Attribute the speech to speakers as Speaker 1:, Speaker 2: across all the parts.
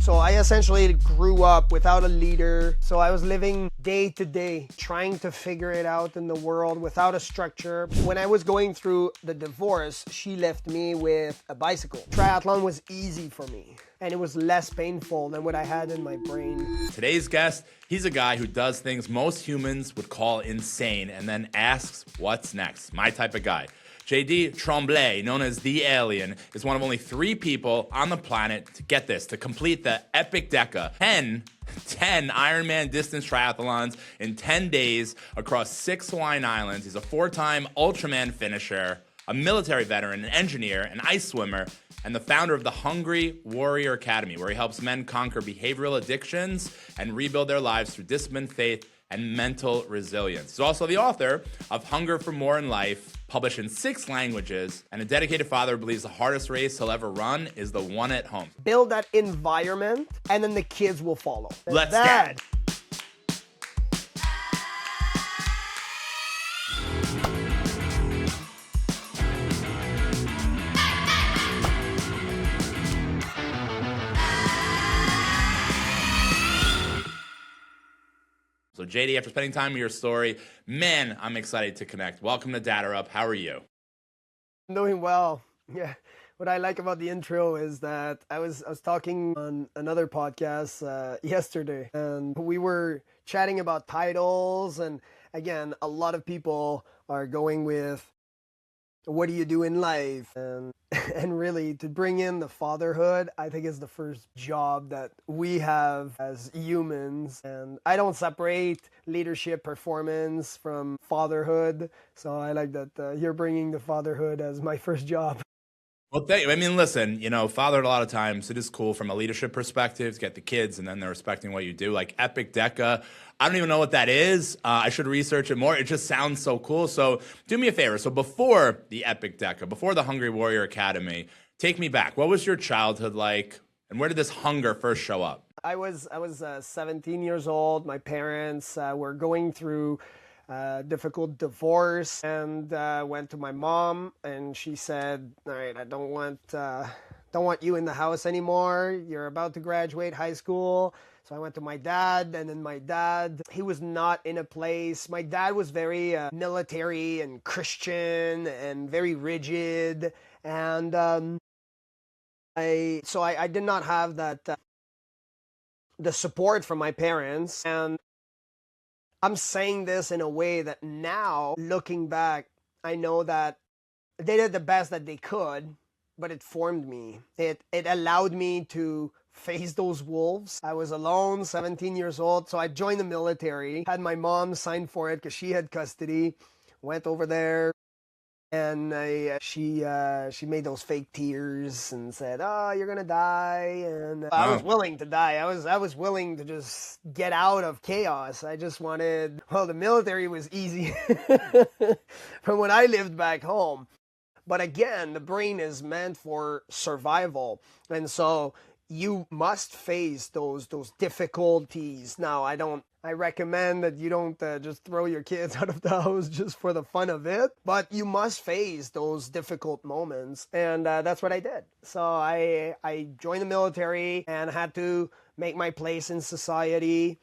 Speaker 1: So I essentially grew up without a leader. So I was living day to day, trying to figure it out in the world without a structure. When I was going through the divorce, she left me with a bicycle. Triathlon was easy for me, and it was less painful than what I had in my brain.
Speaker 2: Today's guest, he's a guy who does things most humans would call insane and then asks, what's next? My type of guy. JD Tremblay, known as the Alien, is one of only 3 people on the planet to get this, to complete the Epic Deca. 10 Ironman-distance triathlons in 10 days across 6 Hawaiian islands. He's a 4-time Ultraman finisher, a military veteran, an engineer, an ice swimmer, and the founder of the Hungry Warrior Academy, where he helps men conquer behavioral addictions and rebuild their lives through discipline, faith, and mental resilience. He's also the author of Hunger for More in Life, published in 6 languages, and a dedicated father who believes the hardest race he'll ever run is the one at home.
Speaker 1: Build that environment, and then the kids will follow.
Speaker 2: Let's get it. So JD, after spending time with your story, man, I'm excited to connect. Welcome to DadderUp. How are you?
Speaker 1: I'm doing well. Yeah. What I like about the intro is that I was talking on another podcast yesterday, and we were chatting about titles. And again, a lot of people are going with, what do you do in life? And really, to bring in the fatherhood, I think is the first job that we have as humans. And I don't separate leadership performance from fatherhood. So I like that you're bringing the fatherhood as my first job.
Speaker 2: Well, thank you. I mean, listen, fatherhood, a lot of times, it is cool from a leadership perspective to get the kids and then they're respecting what you do. Like Epic Deca, I don't even know what that is. I should research it more. It just sounds so cool. So do me a favor. So before the Epic Deca, before the Hungry Warrior Academy, take me back. What was your childhood like? And where did this hunger first show up?
Speaker 1: I was 17 years old. My parents were going through difficult divorce, and went to my mom, and she said, all right, I don't want you in the house anymore. You're about to graduate high school. So I went to my dad, and then my dad, he was not in a place. My dad was very military and Christian and very rigid. And I did not have that the support from my parents. And I'm saying this in a way that now, looking back, I know that they did the best that they could, but it formed me. It allowed me to face those wolves. I was alone, 17 years old, so I joined the military, had my mom sign for it because she had custody, went over there, and she made those fake tears and said, "Oh, you're gonna die." And I was willing to die. I was willing to just get out of chaos. I just wanted. Well, the military was easy from when I lived back home. But again, the brain is meant for survival, and so you must face those difficulties. Now, I recommend that you don't just throw your kids out of the house just for the fun of it, but you must face those difficult moments, and that's what I did. So I joined the military and had to make my place in society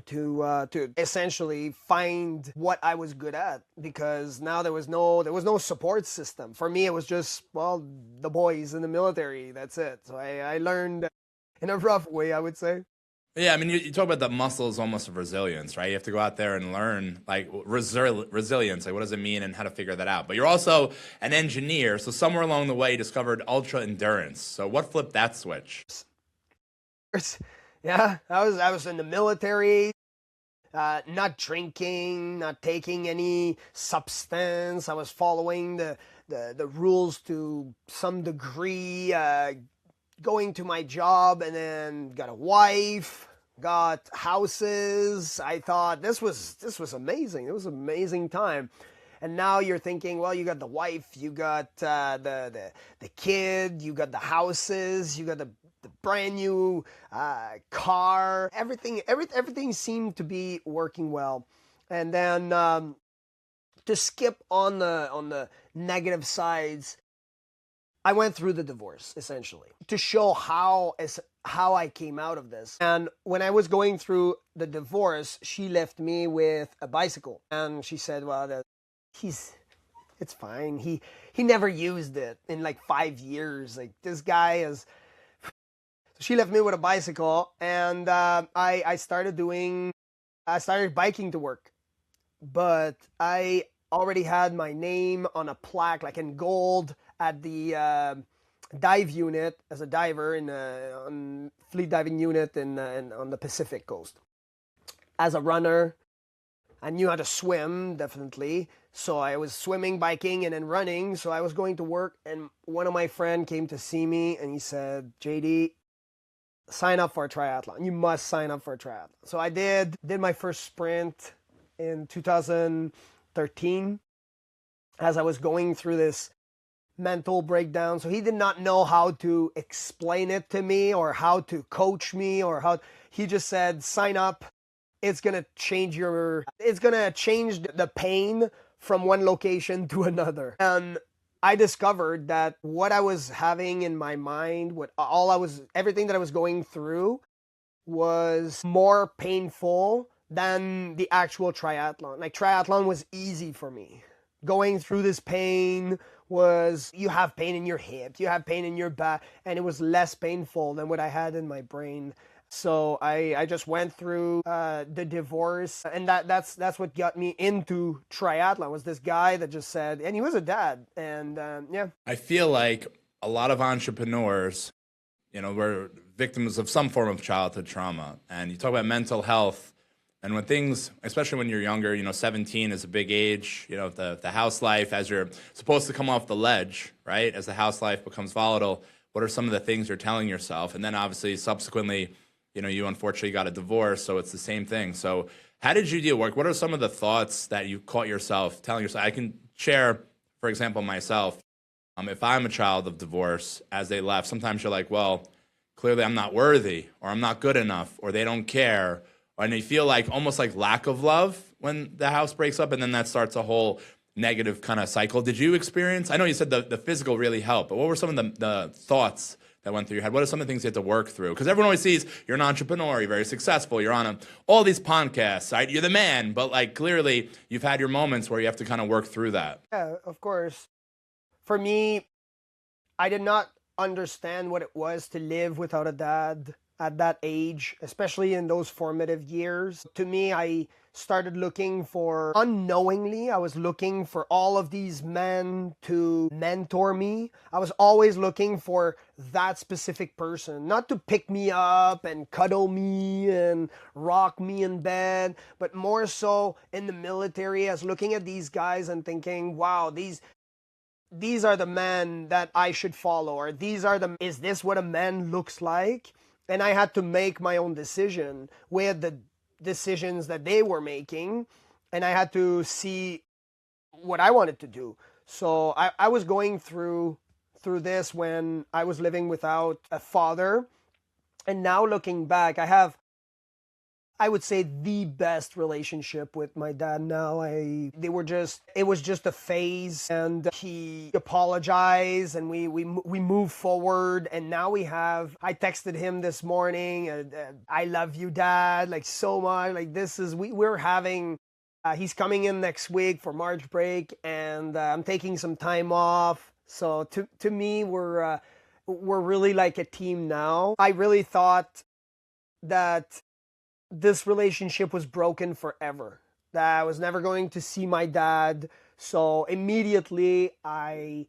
Speaker 1: to essentially find what I was good at, because now there was no support system. For me, it was just, well, the boys in the military, that's it. So I learned in a rough way, I would say.
Speaker 2: Yeah, I mean, you talk about the muscles almost of resilience, right? You have to go out there and learn, like, resilience, like, what does it mean and how to figure that out. But you're also an engineer, so somewhere along the way you discovered ultra endurance. So what flipped that switch?
Speaker 1: Yeah, I was in the military, not drinking, not taking any substance. I was following the rules to some degree, going to my job, and then got a wife, got houses. I thought this was amazing. It was an amazing time. And now you're thinking, well, you got the wife, you got the kid, you got the houses, you got the brand new car. Everything seemed to be working well. And then to skip on the negative sides, I went through the divorce, essentially, to show how how I came out of this. And when I was going through the divorce, she left me with a bicycle. And she said, well, it's fine. He never used it in like 5 years. Like, this guy is. So she left me with a bicycle, and I started biking to work. But I already had my name on a plaque, like in gold, at the dive unit as a diver on fleet diving unit on the Pacific coast. As a runner, I knew how to swim, definitely. So I was swimming, biking, and then running. So I was going to work, and one of my friends came to see me, and he said, JD, sign up for a triathlon. You must sign up for a triathlon. So I did my first sprint in 2013 as I was going through this mental breakdown. So he did not know how to explain it to me or how to coach me he just said, sign up. It's going to change the pain from one location to another. And I discovered that what I was having in my mind, everything that I was going through was more painful than the actual triathlon. Like, triathlon was easy for me. Going through this pain you have pain in your hip, you have pain in your back, and it was less painful than what I had in my brain. So I just went through the divorce, and that's what got me into triathlon, was this guy that just said, and he was a dad, and yeah.
Speaker 2: I feel like a lot of entrepreneurs, were victims of some form of childhood trauma. And you talk about mental health, and when things, especially when you're younger, 17 is a big age, the house life, as you're supposed to come off the ledge, right? As the house life becomes volatile, what are some of the things you're telling yourself? And then obviously, subsequently, you unfortunately got a divorce, so it's the same thing. So how did you deal with, what are some of the thoughts that you caught yourself telling yourself? I can share, for example, myself. If I'm a child of divorce, as they left, sometimes you're like, well, clearly I'm not worthy, or I'm not good enough, or they don't care. And you feel like almost like lack of love when the house breaks up, and then that starts a whole negative kind of cycle. Did you experience, I know you said the physical really helped, but what were some of the thoughts that went through your head? What are some of the things you had to work through? Because everyone always sees you're an entrepreneur, you're very successful, you're on all these podcasts, right? You're the man, but like clearly you've had your moments where you have to kind of work through that.
Speaker 1: Yeah, of course. For me, I did not understand what it was to live without a dad at that age, especially in those formative years. To me, I started unknowingly, I was looking for all of these men to mentor me. I was always looking for that specific person, not to pick me up and cuddle me and rock me in bed, but more so in the military. I was looking at these guys and thinking, wow, these are the men that I should follow, or is this what a man looks like? And I had to make my own decision with the decisions that they were making, and I had to see what I wanted to do. So I was going through this when I was living without a father, and now looking back, I would say, the best relationship with my dad now. It was just a phase, and he apologized, and we moved forward, and now I texted him this morning, I love you, Dad, like, so much. Like, we're having, he's coming in next week for March break, and I'm taking some time off. So to me, we're really like a team now. I really thought that this relationship was broken forever, that I was never going to see my dad. So immediately I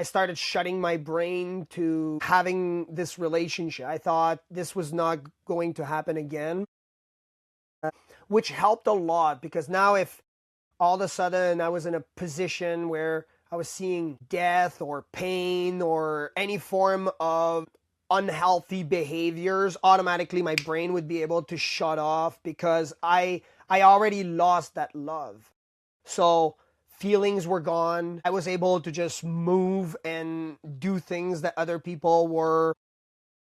Speaker 1: started shutting my brain to having this relationship. I thought this was not going to happen again, which helped a lot, because now if all of a sudden I was in a position where I was seeing death or pain or any form of unhealthy behaviors, automatically my brain would be able to shut off, because I already lost that love. So feelings were gone. I was able to just move and do things that other people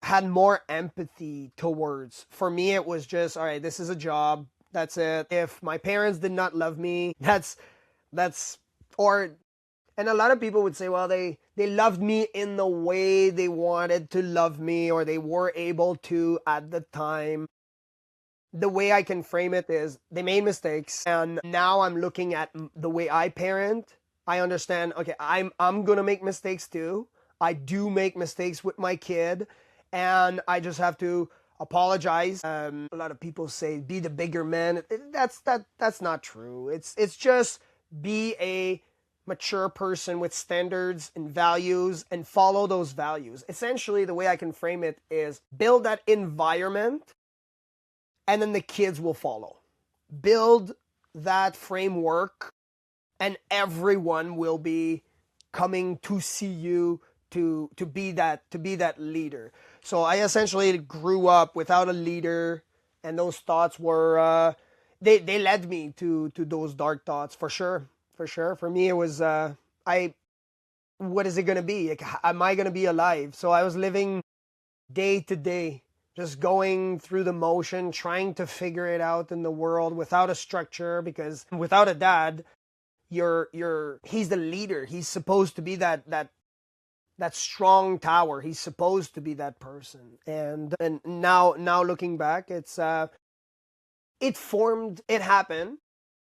Speaker 1: had more empathy towards. For me, it was just, all right, this is a job. That's it. If my parents did not love me, or And a lot of people would say, well, they loved me in the way they wanted to love me, or they were able to at the time. The way I can frame it is they made mistakes, and now I'm looking at the way I parent. I understand, okay, I'm going to make mistakes too. I do make mistakes with my kid, and I just have to apologize. A lot of people say be the bigger man. That's not true. It's just be a mature person with standards and values and follow those values. Essentially, the way I can frame it is build that environment and then the kids will follow. Build that framework and everyone will be coming to see you to be that leader. So I essentially grew up without a leader, and those thoughts were they led me to those dark thoughts for sure. For sure. For me it was what is it going to be? Like, am I going to be alive? So I was living day to day, just going through the motion, trying to figure it out in the world without a structure, because without a dad, he's the leader. He's supposed to be that strong tower. He's supposed to be that person. And now looking back, it happened,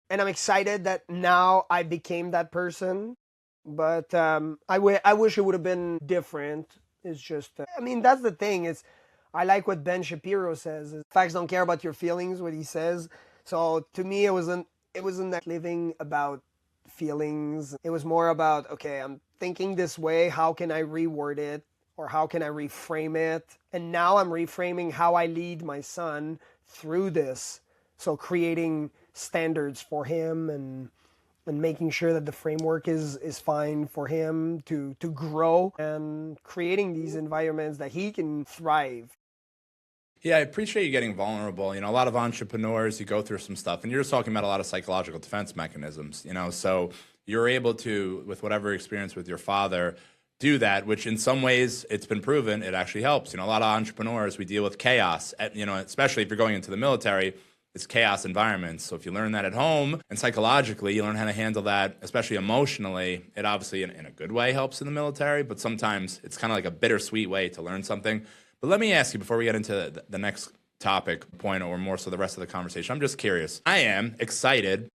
Speaker 1: and I'm excited that now I became that person. But I wish it would have been different. It's just, I mean, that's the thing. I like what Ben Shapiro says. Facts don't care about your feelings, what he says. So to me, it wasn't that living about feelings. It was more about, okay, I'm thinking this way. How can I reword it? Or how can I reframe it? And now I'm reframing how I lead my son through this. So creating standards for him and making sure that the framework is fine for him to grow, and creating these environments that he can thrive.
Speaker 2: Yeah, I appreciate you getting vulnerable. A lot of entrepreneurs, you go through some stuff, and you're just talking about a lot of psychological defense mechanisms, so you're able to, with whatever experience with your father, do that, which in some ways it's been proven it actually helps. A lot of entrepreneurs, we deal with chaos, especially if you're going into the military. It's chaos environments. So if you learn that at home and psychologically, you learn how to handle that, especially emotionally, it obviously in a good way helps in the military, but sometimes it's kind of like a bittersweet way to learn something. But let me ask you before we get into the next topic point, or more so the rest of the conversation, I'm just curious. I am excited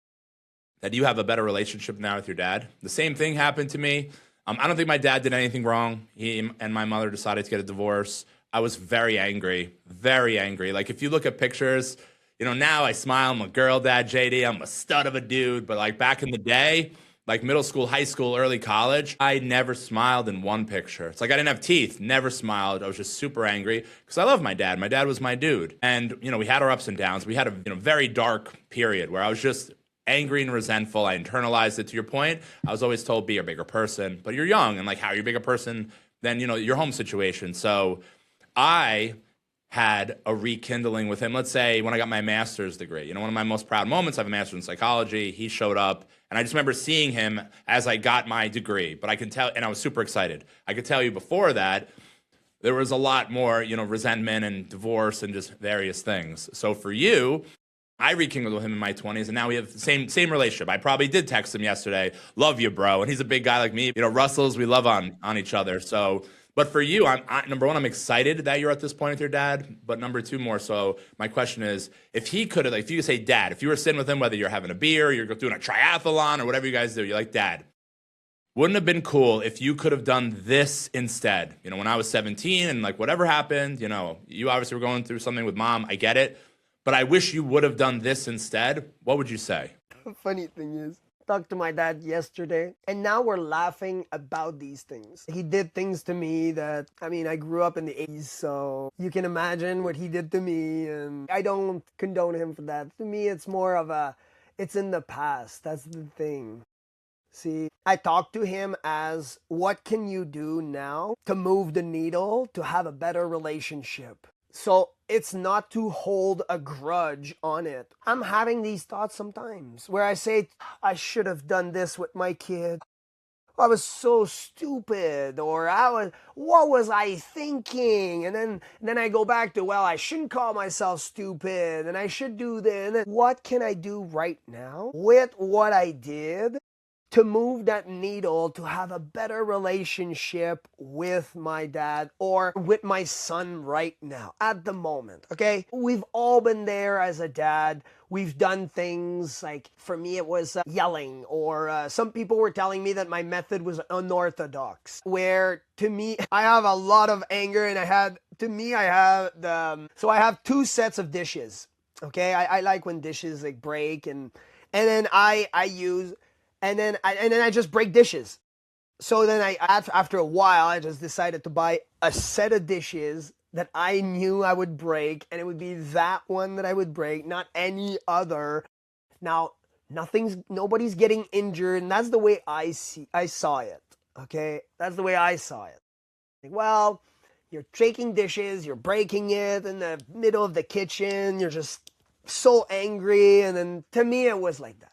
Speaker 2: that you have a better relationship now with your dad. The same thing happened to me. I don't think my dad did anything wrong. He and my mother decided to get a divorce. I was very angry, very angry. Like if you look at pictures, now I smile. I'm a girl dad, JD. I'm a stud of a dude. But like back in the day, like middle school, high school, early college, I never smiled in one picture. It's like I didn't have teeth, never smiled. I was just super angry because I love my dad. My dad was my dude. And, we had our ups and downs. We had a very dark period where I was just angry and resentful. I internalized it. To your point, I was always told be a bigger person. But you're young, and like how you're a bigger person than, your home situation. So I had a rekindling with him. Let's say when I got my master's degree, one of my most proud moments, I have a master's in psychology. He showed up, and I just remember seeing him as I got my degree. But I could tell, and I was super excited. I could tell you before that, there was a lot more, resentment and divorce and just various things. So for you, I rekindled with him in my 20s, and now we have the same relationship. I probably did text him yesterday, love you, bro. And he's a big guy like me. Russells, we love on each other. So, but for you, number one, I'm excited that you're at this point with your dad. But number two, more so, my question is, if he could have, if you could say, Dad, if you were sitting with him, whether you're having a beer, you're doing a triathlon, or whatever you guys do, you're like, Dad, wouldn't it have been cool if you could have done this instead? When I was 17 and like whatever happened, you obviously were going through something with mom. I get it. But I wish you would have done this instead. What would you say?
Speaker 1: The funny thing is, I talked to my dad yesterday, and now we're laughing about these things. He did things to me that, I grew up in the 80s, so you can imagine what he did to me, and I don't condone him for that. To me, it's more of it's in the past. That's the thing. See, I talked to him as, what can you do now to move the needle to have a better relationship? So it's not to hold a grudge on it. I'm having these thoughts sometimes where I say, I should have done this with my kid. I was so stupid, or what was I thinking? And then I go back to, well, I shouldn't call myself stupid, and I should do this. What can I do right now with what I did to move that needle to have a better relationship with my dad or with my son right now at the moment. Okay, we've all been there as a dad. We've done things like, for me it was yelling, or some people were telling me that my method was unorthodox, where to me I have a lot of anger, and I have so I have two sets of dishes. Okay, I like when dishes like break, and then I use, and then I just break dishes. So then after a while, I just decided to buy a set of dishes that I knew I would break, and it would be that one that I would break, not any other. Now, nobody's getting injured, and that's the way I saw it. Okay, that's the way I saw it. Like, well, you're taking dishes, you're breaking it in the middle of the kitchen, you're just so angry, and then to me it was like that.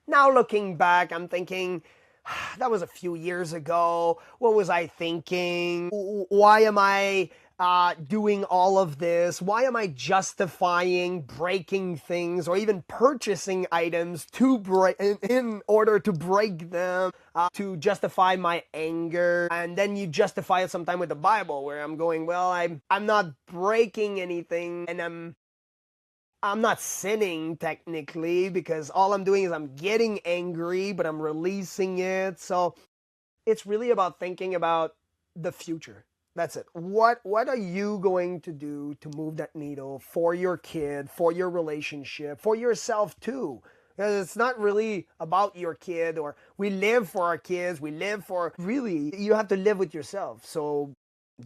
Speaker 1: Now looking back, I'm thinking, that was a few years ago. What was I thinking? Why am I doing all of this? Why am I justifying breaking things or even purchasing items to break in order to break them, to justify my anger? And then you justify it sometime with the Bible, where I'm going, well, I'm not breaking anything, and I'm not sinning technically, because all I'm doing is I'm getting angry, but I'm releasing it. So it's really about thinking about the future. That's it. What are you going to do to move that needle for your kid, for your relationship, for yourself too? Because it's not really about your kid, or we live for our kids, we live for, really, you have to live with yourself. So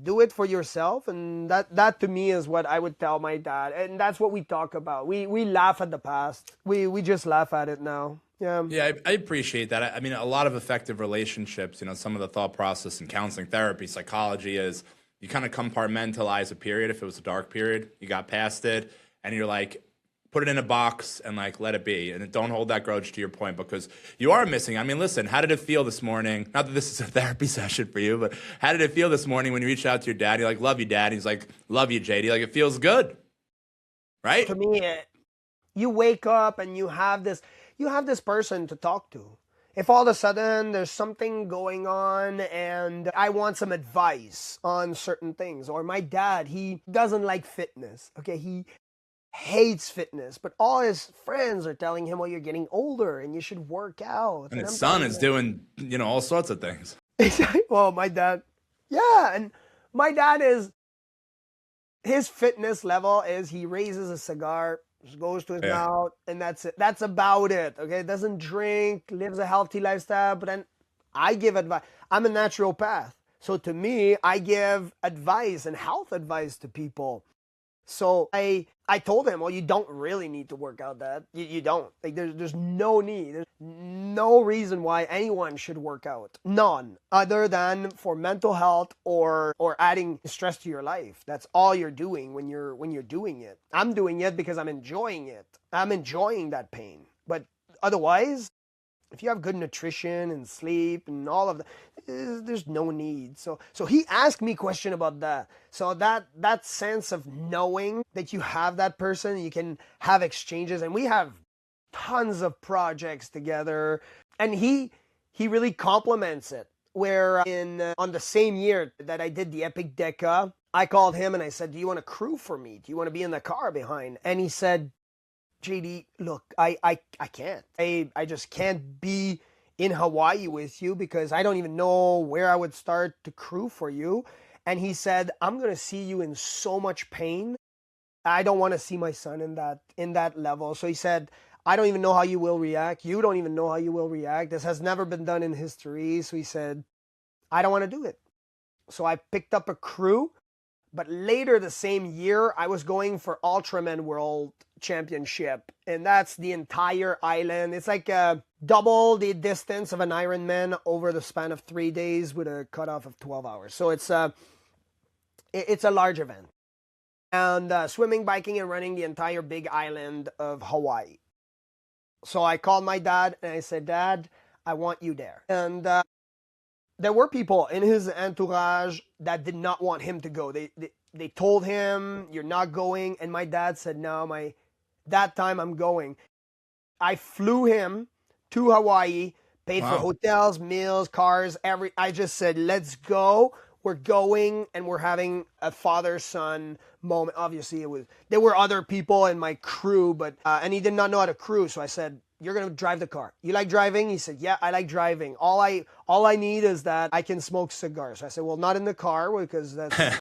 Speaker 1: do it for yourself, and that to me is what I would tell my dad, and that's what we talk about. We laugh at the past. We just laugh at it now. Yeah.
Speaker 2: Yeah, I appreciate that. I mean, a lot of effective relationships, some of the thought process in counseling, therapy, psychology is you kind of compartmentalize a period. If it was a dark period, you got past it, and you're like, put it in a box and like let it be, and don't hold that grudge, to your point, because you are missing. I mean, listen, how did it feel this morning? Not that this is a therapy session for you, but how did it feel this morning when you reached out to your dad? You're like, love you, Dad. He's like, love you, JD. Like, it feels good, right?
Speaker 1: To me, you wake up and you have this person to talk to. If all of a sudden there's something going on and I want some advice on certain things, or my dad, he doesn't like fitness. Okay, he hates fitness, but all his friends are telling him, well, you're getting older and you should work out.
Speaker 2: And
Speaker 1: And
Speaker 2: his
Speaker 1: I'm
Speaker 2: son
Speaker 1: telling
Speaker 2: is
Speaker 1: him,
Speaker 2: doing, all sorts of things.
Speaker 1: well, my dad, yeah, and my dad is, his fitness level is he raises a cigar, just goes to his
Speaker 2: Yeah.
Speaker 1: mouth, and that's it. That's about it. Okay, doesn't drink, lives a healthy lifestyle. But then I give advice. I'm a naturopath, so to me, I give advice and health advice to people. So I told him, well, you don't really need to work out, Dad. You don't. Like, there's no need. There's no reason why anyone should work out. None. Other than for mental health, or adding stress to your life. That's all you're doing when you're doing it. I'm doing it because I'm enjoying it. I'm enjoying that pain. But otherwise, if you have good nutrition and sleep and all of that, there's no need. So he asked me a question about that. So that sense of knowing that you have that person, you can have exchanges, and we have tons of projects together, and he really complements it. Where on the same year that I did the Epic Deca, I called him and I said, do you want to crew for me? Do you want to be in the car behind? And he said, JD, look, I can't. I just can't be in Hawaii with you, because I don't even know where I would start to crew for you. And he said, I'm going to see you in so much pain. I don't want to see my son in that level. So he said, I don't even know how you will react. You don't even know how you will react. This has never been done in history. So he said, I don't want to do it. So I picked up a crew. But later the same year, I was going for Ultraman World Championship, and that's the entire island. It's like double the distance of an Ironman over the span of 3 days with a cutoff of 12 hours. So it's a large event. And swimming, biking, and running the entire big island of Hawaii. So I called my dad and I said, Dad, I want you there. And there were people in his entourage that did not want him to go. They told him, you're not going. And my dad said, no, that time I'm going. I flew him to Hawaii, Paid for
Speaker 2: Wow.
Speaker 1: hotels, meals, cars, I just said, let's go. We're going, and we're having a father-son moment. Obviously, there were other people in my crew, but and he did not know how to cruise. So I said, you're gonna drive the car. You like driving? He said, yeah, I like driving. All I need is that I can smoke cigars. So I said, well, not in the car, because that's.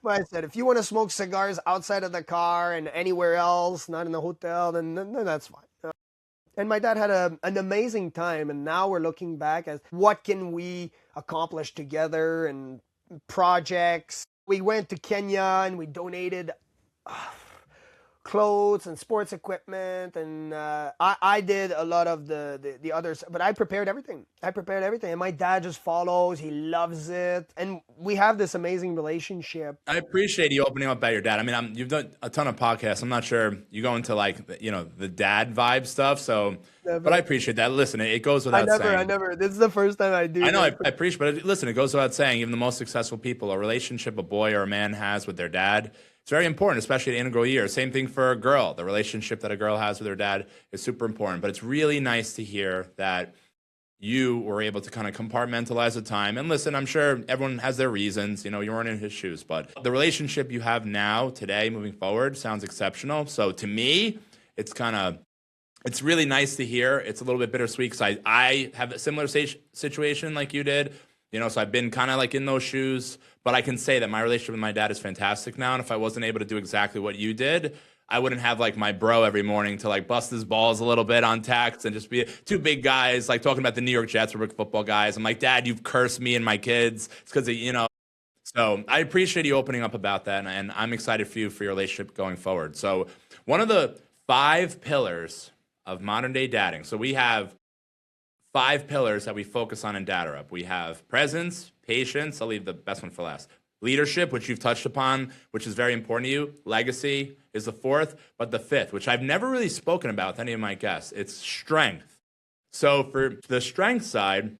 Speaker 1: But I said, if you want to smoke cigars outside of the car and anywhere else, not in the hotel, then that's fine. And my dad had an amazing time, and now we're looking back at what can we accomplish together and projects. We went to Kenya and we donated clothes and sports equipment, and I did a lot of the others, but I prepared everything. And my dad just follows. He loves it, and we have this amazing relationship.
Speaker 2: I appreciate you opening up about your dad. I mean, you've done a ton of podcasts. I'm not sure you go into like, the dad vibe stuff. So, but I appreciate that. Listen, it goes without saying.
Speaker 1: I never. This is the first time I do.
Speaker 2: I know, I appreciate, but listen, it goes without saying, even the most successful people, a relationship a boy or a man has with their dad, it's very important, especially at integral year. Same thing for a girl. The relationship that a girl has with her dad is super important. But it's really nice to hear that you were able to kind of compartmentalize the time. And listen, I'm sure everyone has their reasons. You weren't in his shoes. But the relationship you have now, today, moving forward, sounds exceptional. So to me, it's really nice to hear. It's a little bit bittersweet because I have a similar situation like you did. So I've been kind of like in those shoes, but I can say that my relationship with my dad is fantastic now. And if I wasn't able to do exactly what you did, I wouldn't have like my bro every morning to like bust his balls a little bit on text and just be two big guys like talking about the New York Jets or big football guys. I'm like, Dad, you've cursed me and my kids. It's because, so I appreciate you opening up about that. And I'm excited for you for your relationship going forward. So one of the 5 pillars of modern day dadding. So we have 5 pillars that we focus on in DadderUp. We have presence, patience. I'll leave the best one for last. Leadership, which you've touched upon, which is very important to you. Legacy is the 4th, but the 5th, which I've never really spoken about with any of my guests, it's strength. So for the strength side,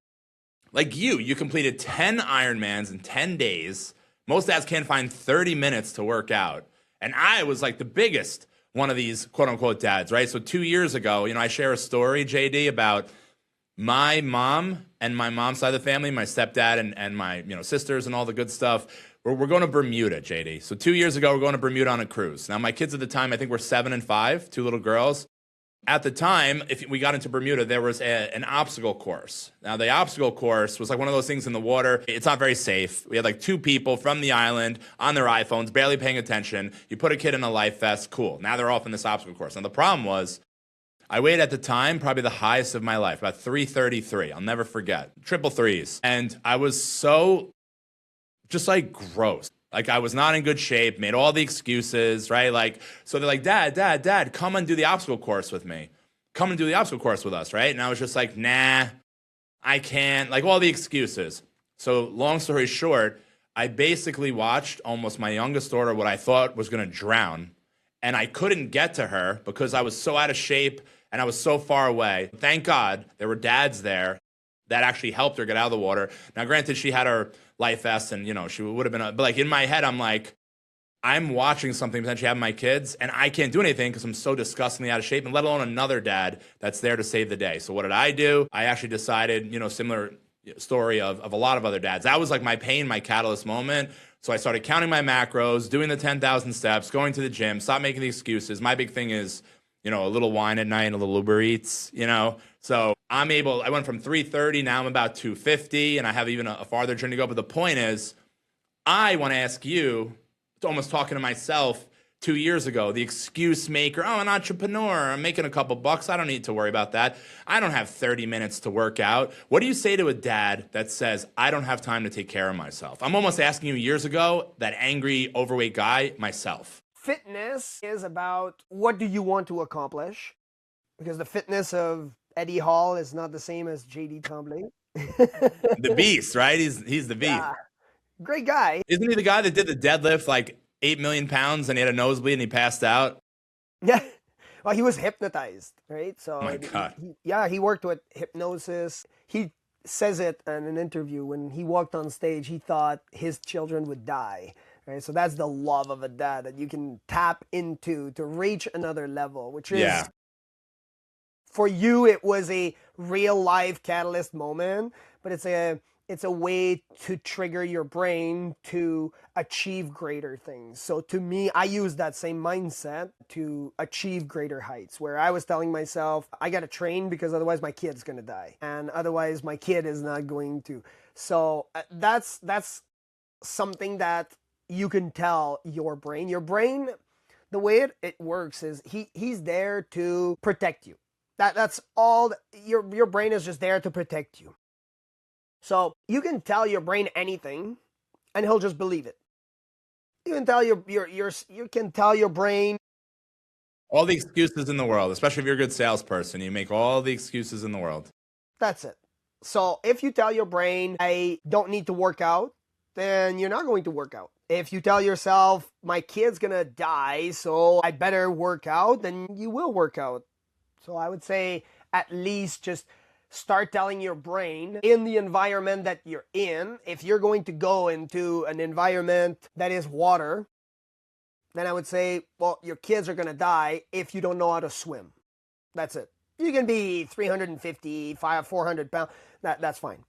Speaker 2: like you completed 10 Ironmans in 10 days. Most dads can't find 30 minutes to work out. And I was like the biggest one of these quote unquote dads, right? So 2 years ago, I share a story, JD, about my mom and my mom's side of the family, my stepdad and my sisters and all the good stuff. We're going to Bermuda, JD. So 2 years ago, we're going to Bermuda on a cruise. Now, my kids at the time, I think were 7 and 5, 2 little girls. At the time, if we got into Bermuda, there was an obstacle course. Now, the obstacle course was like one of those things in the water. It's not very safe. We had like 2 people from the island on their iPhones, barely paying attention. You put a kid in a life vest, cool. Now they're off in this obstacle course. Now, the problem was, I weighed at the time probably the highest of my life, about 333. I'll never forget. Triple threes. And I was so just like gross. Like I was not in good shape, made all the excuses, right? Like, so they're like, Dad, come and do the obstacle course with me. Come and do the obstacle course with us, right? And I was just like, nah, I can't. Like all the excuses. So long story short, I basically watched almost my youngest daughter, what I thought was going to drown. And I couldn't get to her because I was so out of shape and I was so far away. Thank God there were dads there that actually helped her get out of the water. Now, granted, she had her life vest and, she would have been, but like in my head, I'm like, I'm watching something potentially happen to my kids and I can't do anything because I'm so disgustingly out of shape, and let alone another dad that's there to save the day. So what did I do? I actually decided, similar story of a lot of other dads. That was like my pain, my catalyst moment. So I started counting my macros, doing the 10,000 steps, going to the gym, stop making the excuses. My big thing is, a little wine at night and a little Uber Eats, So I went from 330, now I'm about 250, and I have even a farther journey to go. But the point is, I want to ask you, it's almost talking to myself 2 years ago, the excuse maker, oh, an entrepreneur, I'm making a couple bucks, I don't need to worry about that. I don't have 30 minutes to work out. What do you say to a dad that says, I don't have time to take care of myself? I'm almost asking you years ago, that angry, overweight guy, myself.
Speaker 1: Fitness is about what do you want to accomplish, because the fitness of Eddie Hall is not the same as JD Tremblay.
Speaker 2: The beast, right? He's the beast.
Speaker 1: Yeah. Great guy.
Speaker 2: Isn't he the guy that did the deadlift like 8 million pounds and he had a nosebleed and he passed out?
Speaker 1: Yeah. Well, he was hypnotized, right? So,
Speaker 2: oh my God.
Speaker 1: He worked with hypnosis. He says it in an interview. When he walked on stage, he thought his children would die. Right? So that's the love of a dad that you can tap into to reach another level, which is For you, it was a real life catalyst moment, but it's a way to trigger your brain to achieve greater things. So to me, I use that same mindset to achieve greater heights, where I was telling myself, I got to train because otherwise my kid's going to die. And otherwise my kid is not going to. So that's something that you can tell your brain. Your brain, the way it works is he's there to protect you. That's all. Your brain is just there to protect you. So you can tell your brain anything, and he'll just believe it. You can tell you can tell your brain
Speaker 2: All the excuses in the world, especially if you're a good salesperson, you make all the excuses in the world.
Speaker 1: that's it. So if you tell your brain I don't need to work out, then you're not going to work out. If you tell yourself my kid's gonna die, so I better work out, then you will work out. So I would say at least just start telling your brain in the environment that you're in. If you're going to go into an environment that is water, then I would say, well, your kids are going to die if you don't know how to swim. That's it. You can be 350, 400 pounds. That's fine.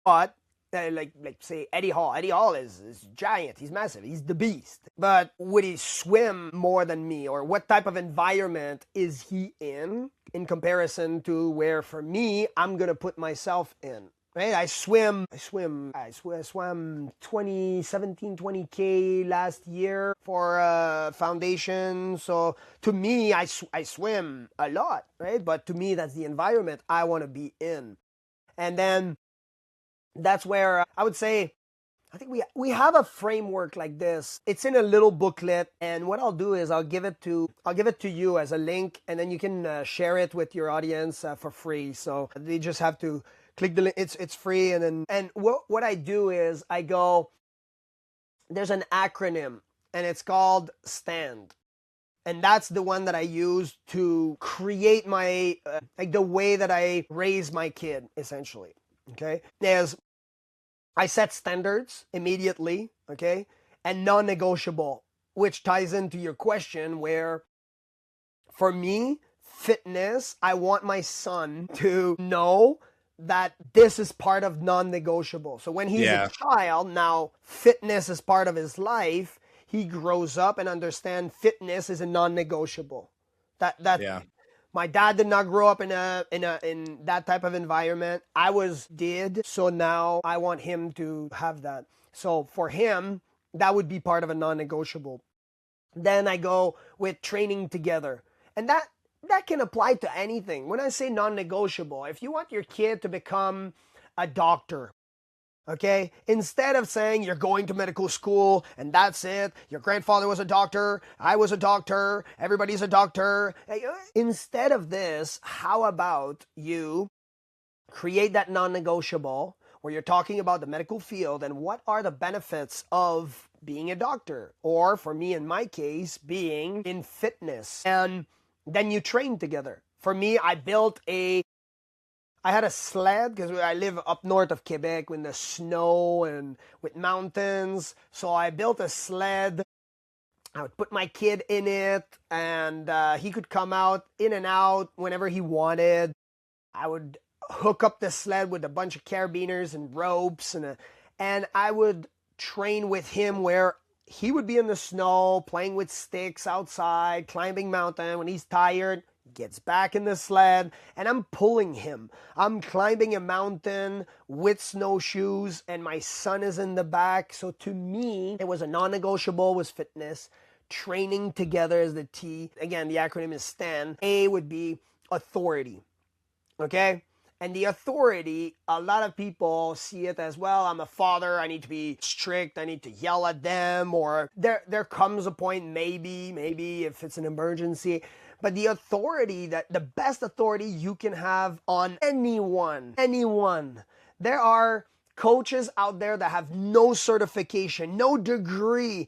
Speaker 1: But like say Eddie Hall. Eddie Hall is giant. He's massive. He's the beast. But would he swim more than me? Or what type of environment is he in comparison to where for me I'm gonna put myself in? Right? I swam 20K last year for foundation. So to me, I swim a lot, right? But to me, that's the environment I want to be in. And then that's where I would say, I think we have a framework like this. It's in a little booklet, and what I'll do is I'll give it to you as a link, and then you can share it with your audience for free. So they just have to click the link. It's free, and what I do is I go. There's an acronym, and it's called STAND. And that's the one that I use to create my like the way that I raise my kid, essentially. Okay, I set standards immediately, okay, and non-negotiable, which ties into your question where for me, fitness, I want my son to know that this is part of non-negotiable. So when he's a child, now fitness is part of his life. He grows up and understands fitness is a non-negotiable. That My dad did not grow up in that type of environment. Did. So now I want him to have that. So for him, that would be part of a non-negotiable. Then I go with training together. And that can apply to anything. When I say non-negotiable, if you want your kid to become a doctor, okay, instead of saying you're going to medical school and that's it, your grandfather was a doctor, I was a doctor, everybody's a doctor. Instead of this, how about you create that non-negotiable where you're talking about the medical field and what are the benefits of being a doctor, or for me in my case, being in fitness, and then you train together. For me, I had a sled because I live up north of Quebec with the snow and with mountains. So I built a sled. I would put my kid in it, and he could come out in and out whenever he wanted. I would hook up the sled with a bunch of carabiners and ropes, and I would train with him where he would be in the snow, playing with sticks outside, climbing mountain. When he's tired, gets back in the sled, and I'm pulling him. I'm climbing a mountain with snowshoes, and my son is in the back. So to me, it was a non-negotiable was fitness. Training together is the T. Again, the acronym is STAND. A would be authority. Okay? And the authority, a lot of people see it as, well, I'm a father, I need to be strict, I need to yell at them, or there comes a point, maybe if it's an emergency. But the authority, the best authority you can have on anyone. There are coaches out there that have no certification, no degree.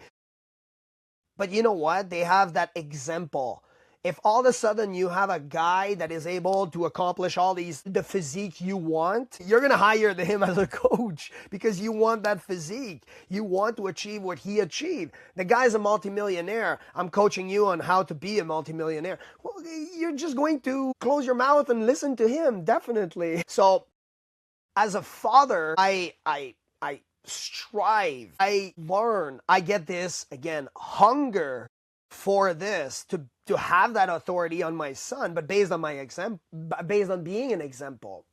Speaker 1: But you know what? They have that example. If all of a sudden you have a guy that is able to accomplish all the physique you want, you're going to hire him as a coach because you want that physique. You want to achieve what he achieved. The guy's a multimillionaire. I'm coaching you on how to be a multimillionaire. Well, you're just going to close your mouth and listen to him, definitely. So as a father, I strive, I learn, I get this, again, hunger for this, to have that authority on my son, but based on my example, based on being an example.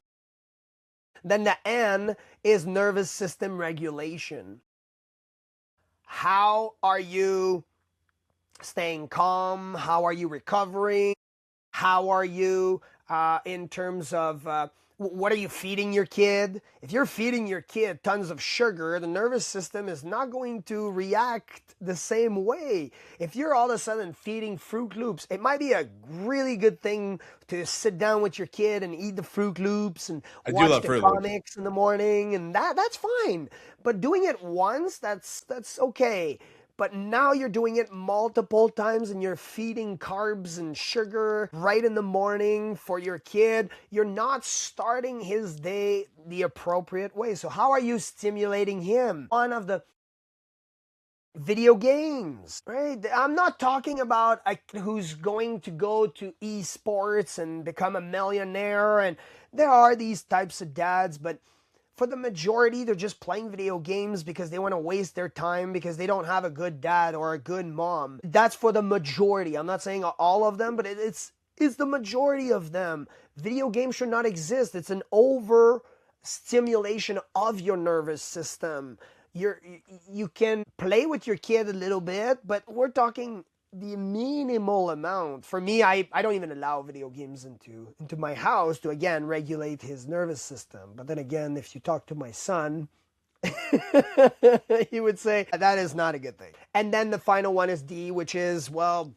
Speaker 1: Then the N is nervous system regulation. How are you staying calm? How are you recovering? How are you in terms of what are you feeding your kid? If you're feeding your kid tons of sugar, the nervous system is not going to react the same way. If you're all of a sudden feeding Fruit Loops, it might be a really good thing to sit down with your kid and eat the Fruit Loops and watch the comics in the morning, and that's fine. But doing it once, that's okay. But now you're doing it multiple times and you're feeding carbs and sugar right in the morning for your kid. You're not starting his day the appropriate way. So how are you stimulating him? One of the video games, right? I'm not talking about a kid who's going to go to esports and become a millionaire. And there are these types of dads, but for the majority, they're just playing video games because they want to waste their time because they don't have a good dad or a good mom. That's for the majority. I'm not saying all of them, but it's the majority of them. Video games should not exist. It's an overstimulation of your nervous system. You can play with your kid a little bit, but we're talking the minimal amount. For me, I don't even allow video games into my house to, again, regulate his nervous system. But then again, if you talk to my son, he would say that is not a good thing. And then the final one is D, which is, well,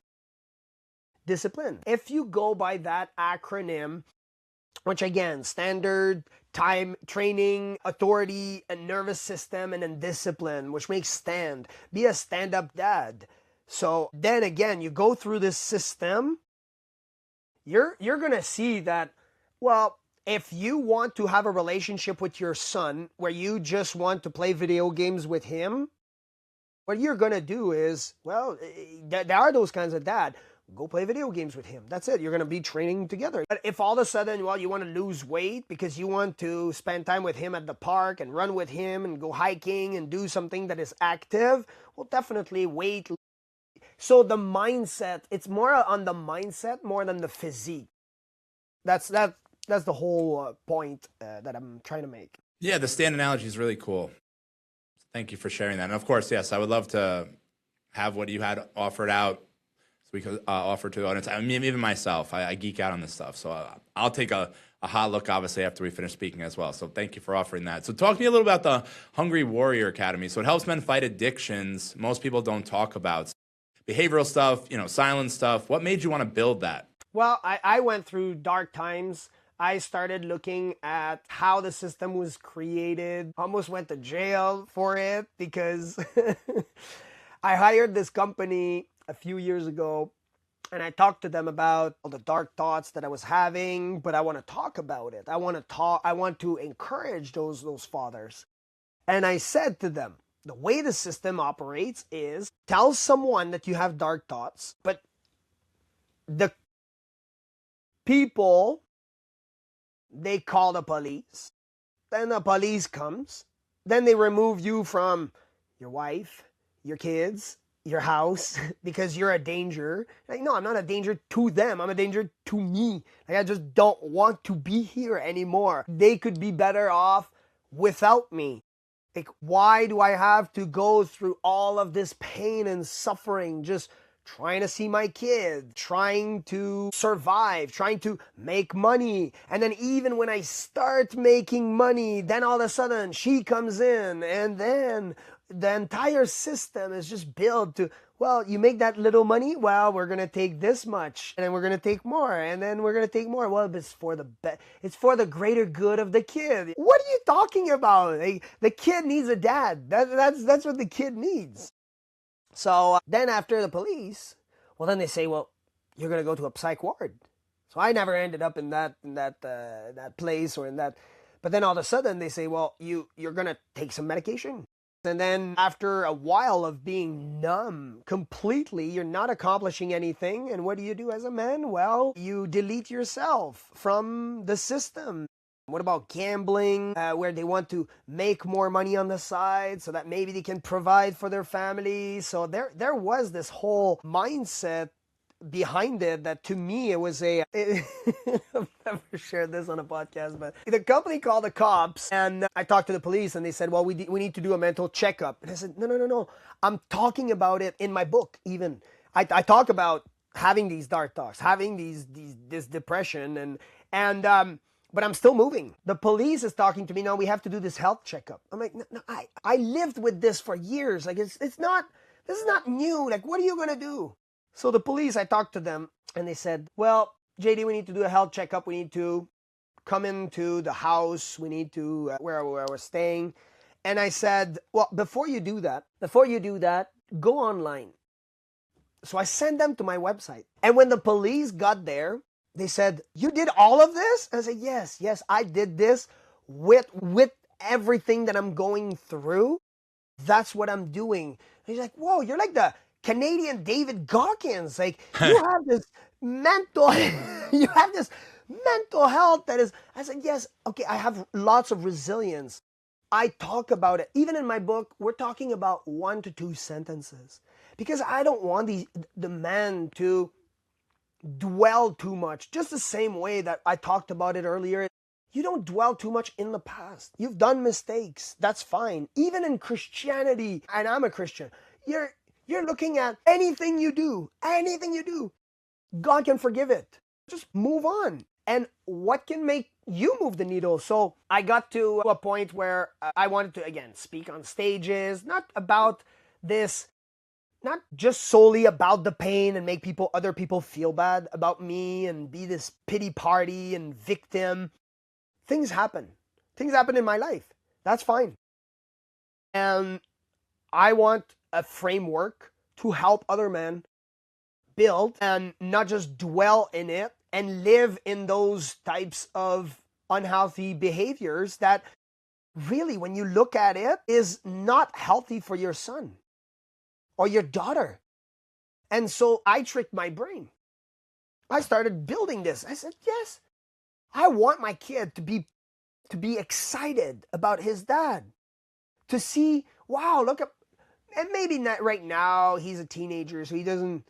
Speaker 1: discipline. If you go by that acronym, which again, standard, time, training, authority, and nervous system, and then discipline, which makes stand. Be a stand-up dad. So then again, you go through this system, you're going to see that, well, if you want to have a relationship with your son where you just want to play video games with him, what you're going to do is, well, there are those kinds of dad. Go play video games with him. That's it. You're going to be training together. But if all of a sudden, well, you want to lose weight because you want to spend time with him at the park and run with him and go hiking and do something that is active, well, definitely weight. So the mindset, it's more on the mindset more than the physique. That's the whole point that I'm trying to make.
Speaker 2: Yeah, the stand analogy is really cool. Thank you for sharing that. And of course, yes, I would love to have what you had offered out so we could offer to the audience. I mean, even myself, I geek out on this stuff. So I'll take a hot look, obviously, after we finish speaking as well. So thank you for offering that. So talk to me a little about the Hungry Warrior Academy. So it helps men fight addictions most people don't talk about. Behavioral stuff, silent stuff. What made you want to build that?
Speaker 1: Well, I went through dark times. I started looking at how the system was created. Almost went to jail for it because I hired this company a few years ago and I talked to them about all the dark thoughts that I was having, but I want to talk about it. I want to encourage those fathers. And I said to them, the way the system operates is tell someone that you have dark thoughts, but the people, they call the police. Then the police comes. Then they remove you from your wife, your kids, your house, because you're a danger. Like, no, I'm not a danger to them. I'm a danger to me. Like, I just don't want to be here anymore. They could be better off without me. Like, why do I have to go through all of this pain and suffering just trying to see my kid, trying to survive, trying to make money? And then even when I start making money, then all of a sudden she comes in and then the entire system is just built to, well, you make that little money, well, we're going to take this much and then we're going to take more and then we're going to take more. Well, it's for the greater good of the kid. What are you talking about? The kid needs a dad. That's what the kid needs. So then after the police, well, then they say, well, you're going to go to a psych ward. So I never ended up in that place or in that. But then all of a sudden they say, well, you're going to take some medication. And then after a while of being numb completely, you're not accomplishing anything. And what do you do as a man? Well, you delete yourself from the system. What about gambling, where they want to make more money on the side so that maybe they can provide for their family? So there was this whole mindset behind it that, to me, it was I've never shared this on a podcast, but the company called the cops and I talked to the police and they said, well, we need to do a mental checkup. And I said, no. I'm talking about it in my book. Even I talk about having these dark thoughts, having this depression and but I'm still moving. The police is talking to me, no, we have to do this health checkup. I'm like, no, I lived with this for years. Like, this is not new. Like, what are you going to do? So the police, I talked to them and they said, well, JD, we need to do a health checkup. We need to come into the house. We need to, where I was staying. And I said, well, before you do that, go online. So I sent them to my website. And when the police got there, they said, you did all of this? And I said, yes, I did this with everything that I'm going through. That's what I'm doing. And he's like, whoa, you're like the Canadian David Gawkins. Like, you have this mental health that is. I said, yes, okay, I have lots of resilience. I talk about it. Even in my book, we're talking about 1 to 2 sentences because I don't want the man to dwell too much. Just the same way that I talked about it earlier. You don't dwell too much in the past. You've done mistakes. That's fine. Even in Christianity, and I'm a Christian, you're looking at anything you do, God can forgive it. Just move on. And what can make you move the needle? So I got to a point where I wanted to, again, speak on stages, not about this, not just solely about the pain and make other people feel bad about me and be this pity party and victim. Things happen. Things happen in my life. That's fine. And I want a framework to help other men build and not just dwell in it and live in those types of unhealthy behaviors that really, when you look at it, is not healthy for your son or your daughter. And so I tricked my brain. I started building this. I said, yes, I want my kid to be excited about his dad, to see, wow, look at, and maybe not right now, he's a teenager, so he doesn't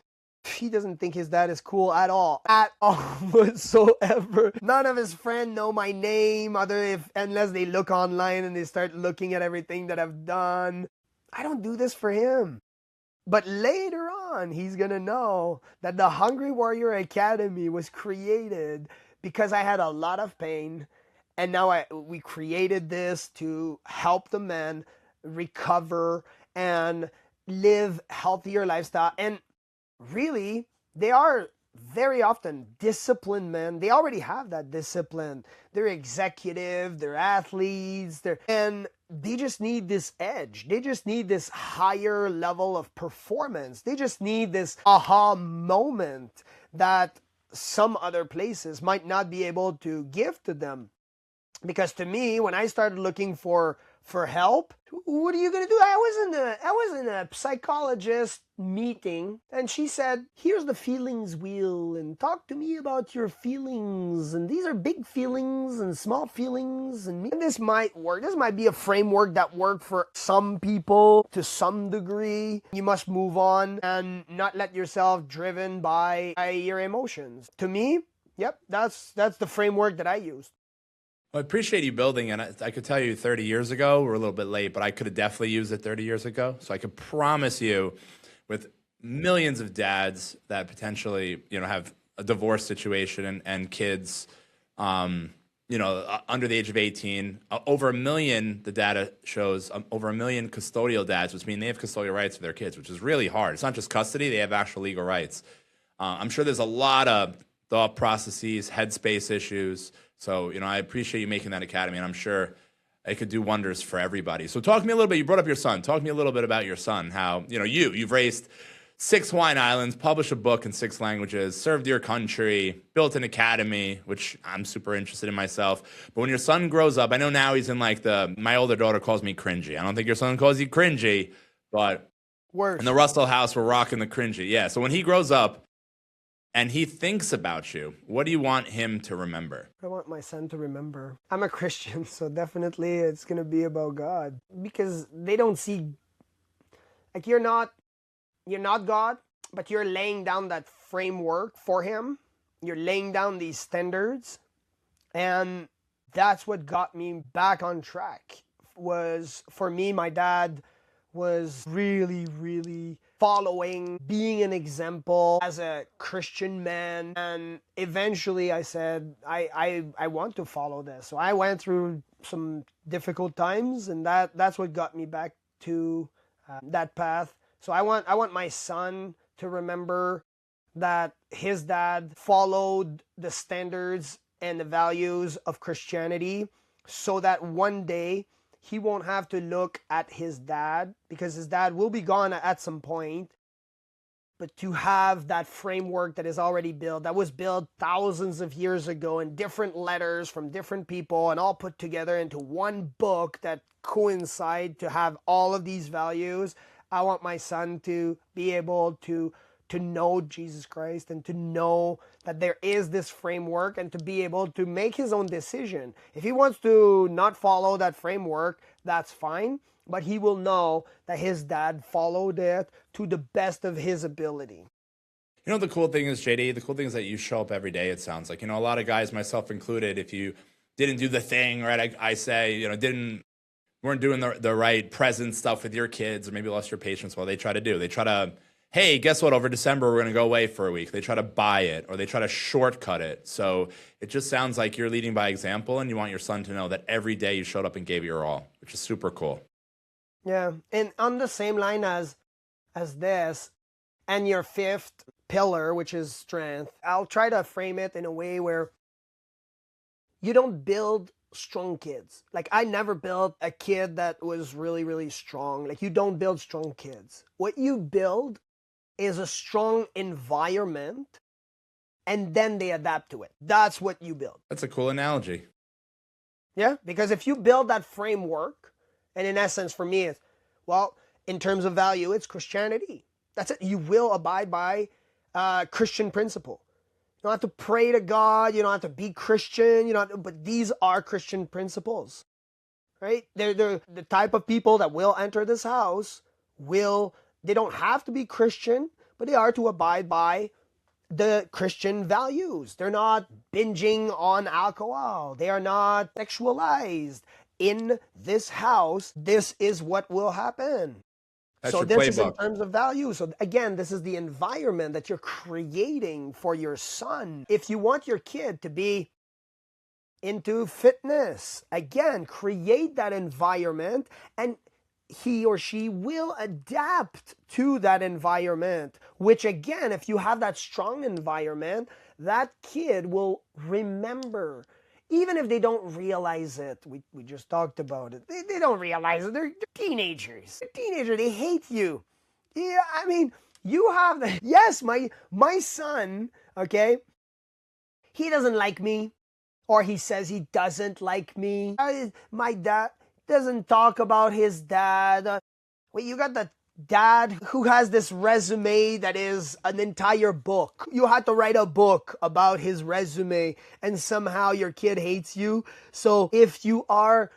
Speaker 1: think his dad is cool at all whatsoever. None of his friends know my name unless they look online and they start looking at everything that I've done. I don't do this for him. But later on, he's going to know that the Hungry Warrior Academy was created because I had a lot of pain. And now we created this to help the men recover and live healthier lifestyle. And really, they are very often disciplined men. They already have that discipline. They're executive, they're athletes, and they just need this edge. They just need this higher level of performance. They just need this aha moment that some other places might not be able to give to them. Because to me, when I started looking for help, what are you going to do? I was in a psychologist meeting and she said, here's the feelings wheel and talk to me about your feelings. And these are big feelings and small feelings. And this might work. This might be a framework that worked for some people to some degree. You must move on and not let yourself driven by your emotions. To me, yep, that's the framework that I used.
Speaker 2: Well, I appreciate you building, and I could tell you 30 years ago, we're a little bit late, but I could have definitely used it 30 years ago. So I could promise you, with millions of dads that potentially, have a divorce situation and kids, under the age of 18, over 1 million, the data shows, over 1 million custodial dads, which means they have custodial rights for their kids, which is really hard. It's not just custody, they have actual legal rights. I'm sure there's a lot of thought processes, headspace issues. So, I appreciate you making that academy, and I'm sure it could do wonders for everybody. So talk to me a little bit. You brought up your son. Talk to me a little bit about your son, how, you've raised 6 Hawaiian Islands, published a book in 6 languages, served your country, built an academy, which I'm super interested in myself. But when your son grows up, I know now he's in like my older daughter calls me cringy. I don't think your son calls you cringy, but
Speaker 1: Worse.
Speaker 2: in the Russell house, we're rocking the cringy. Yeah. So when he grows up and he thinks about you, what do you want him to remember?
Speaker 1: I want my son to remember. I'm a Christian, so definitely it's going to be about God. Because they don't see, like, you're not God, but you're laying down that framework for him. You're laying down these standards. And that's what got me back on track. Was, for me, my dad was really, really following, being an example as a Christian man. And eventually I said, I want to follow this. So I went through some difficult times, and that's what got me back to that path. So I want my son to remember that his dad followed the standards and the values of Christianity, so that one day he won't have to look at his dad, because his dad will be gone at some point, but to have that framework that is already built, that was built thousands of years ago in different letters from different people and all put together into one book that coincide to have all of these values. I want my son to be able to know Jesus Christ and to know that there is this framework, and to be able to make his own decision. If he wants to not follow that framework, that's fine, but he will know that his dad followed it to the best of his ability.
Speaker 2: You know, the cool thing is, JD, the cool thing is that you show up every day, it sounds like. You know, a lot of guys, myself included, if you didn't do the thing, right, I say, you know, weren't doing the right present stuff with your kids, or maybe lost your patience, well, they try to, hey, guess what? Over December, we're going to go away for a week. They try to buy it, or they try to shortcut it. So it just sounds like you're leading by example, and you want your son to know that every day you showed up and gave your all, which is super cool.
Speaker 1: Yeah, and on the same line as this, and your fifth pillar, which is strength, I'll try to frame it in a way where you don't build strong kids. Like, I never built a kid that was really, really strong. Like, you don't build strong kids. What you build is a strong environment, and then they adapt to it. That's what you build.
Speaker 2: That's a cool analogy.
Speaker 1: Yeah, because if you build that framework, and in essence for me, it's, well, in terms of value, it's Christianity. That's it. You will abide by Christian principle. You don't have to pray to God. You don't have to be Christian. But these are Christian principles, right? They're the type of people that will enter this house. They don't have to be Christian, but they are to abide by the Christian values. They're not binging on alcohol. They are not sexualized. In this house, this is what will happen.
Speaker 2: That's
Speaker 1: so
Speaker 2: your
Speaker 1: this
Speaker 2: playbook.
Speaker 1: Is in terms of value. So again, this is the environment that you're creating for your son. If you want your kid to be into fitness, again, create that environment, and he or she will adapt to that environment, which again, if you have that strong environment, that kid will remember. Even if they don't realize it, we just talked about it. They don't realize it. They're teenagers. They hate you. Yeah, I mean, you have the, yes, my son, okay, he doesn't like me, or he says he doesn't like me. My dad doesn't talk about his dad. Wait, you got the dad who has this resume that is an entire book. You had to write a book about his resume, and somehow your kid hates you. So if you are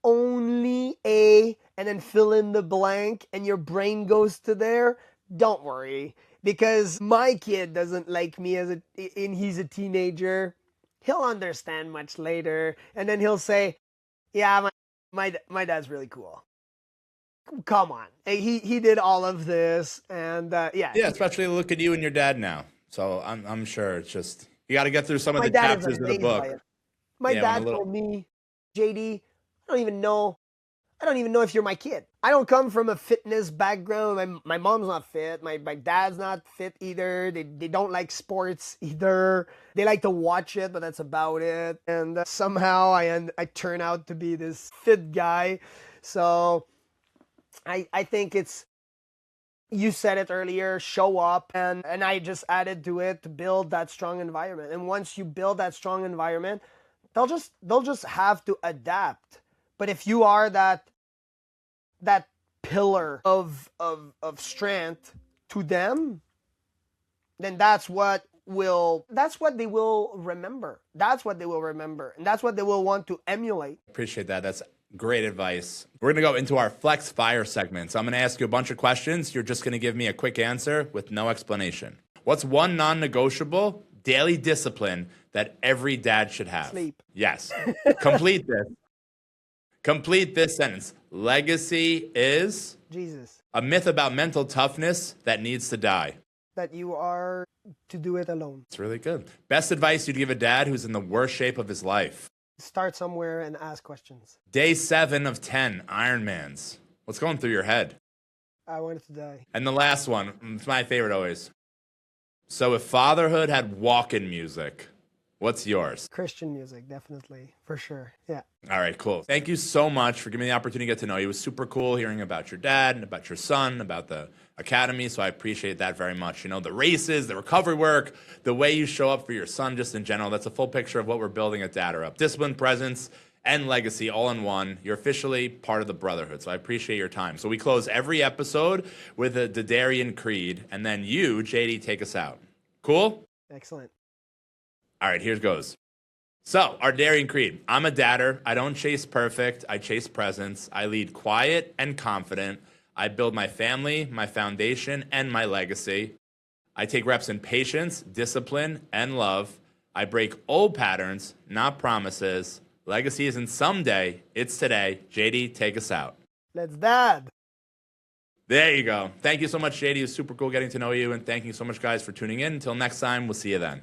Speaker 1: only A and then fill in the blank and your brain goes to there, don't worry, because my kid doesn't like me and he's a teenager. He'll understand much later, and then he'll say, yeah, my dad's really cool. Come on, he did all of this, and yeah,
Speaker 2: especially look at you and your dad now. So I'm sure it's just, you got to get through some of
Speaker 1: my
Speaker 2: the
Speaker 1: dad is
Speaker 2: chapters of the
Speaker 1: amazed by
Speaker 2: book.
Speaker 1: it. My dad told me, JD, I don't even know if you're my kid. I don't come from a fitness background. My mom's not fit. My dad's not fit either. They don't like sports either. They like to watch it, but that's about it. And somehow I turn out to be this fit guy. So I think it's You said it earlier, show up, and I just added to it to build that strong environment. And once you build that strong environment, they'll just have to adapt. But if you are that pillar of strength to them, then that's what they will remember. That's what they will remember. And that's what they will want to emulate.
Speaker 2: Appreciate that. That's great advice. We're going to go into our Flex Fire segment. So I'm going to ask you a bunch of questions. You're just going to give me a quick answer with no explanation. What's one non-negotiable daily discipline that every dad should have?
Speaker 1: Sleep.
Speaker 2: Yes. Complete this. Complete this sentence. Legacy is
Speaker 1: Jesus.
Speaker 2: a myth about mental toughness that needs to die.
Speaker 1: That you are to do it alone.
Speaker 2: It's really good. Best advice you'd give a dad who's in the worst shape of his life.
Speaker 1: Start somewhere and ask questions.
Speaker 2: Day 7 of 10 Ironmans. What's going through your head?
Speaker 1: I wanted to die.
Speaker 2: And the last one, it's my favorite always. So if fatherhood had walk-in music, what's yours?
Speaker 1: Christian music, definitely. For sure. Yeah.
Speaker 2: All right, cool. Thank you so much for giving me the opportunity to get to know you. It was super cool hearing about your dad and about your son, about the academy, so I appreciate that very much. You know, the races, the recovery work, the way you show up for your son just in general, that's a full picture of what we're building at DadderUp. Discipline, presence, and legacy all in one. You're officially part of the brotherhood, so I appreciate your time. So we close every episode with a Dadderian creed, and then you, JD, take us out. Cool?
Speaker 1: Excellent.
Speaker 2: All right, here goes. So, our Dadderian creed. I'm a dadder. I don't chase perfect. I chase presence. I lead quiet and confident. I build my family, my foundation, and my legacy. I take reps in patience, discipline, and love. I break old patterns, not promises. Legacy isn't someday, it's today. JD, take us out.
Speaker 1: Let's dad.
Speaker 2: There you go. Thank you so much, JD. It was super cool getting to know you, and thank you so much, guys, for tuning in. Until next time, we'll see you then.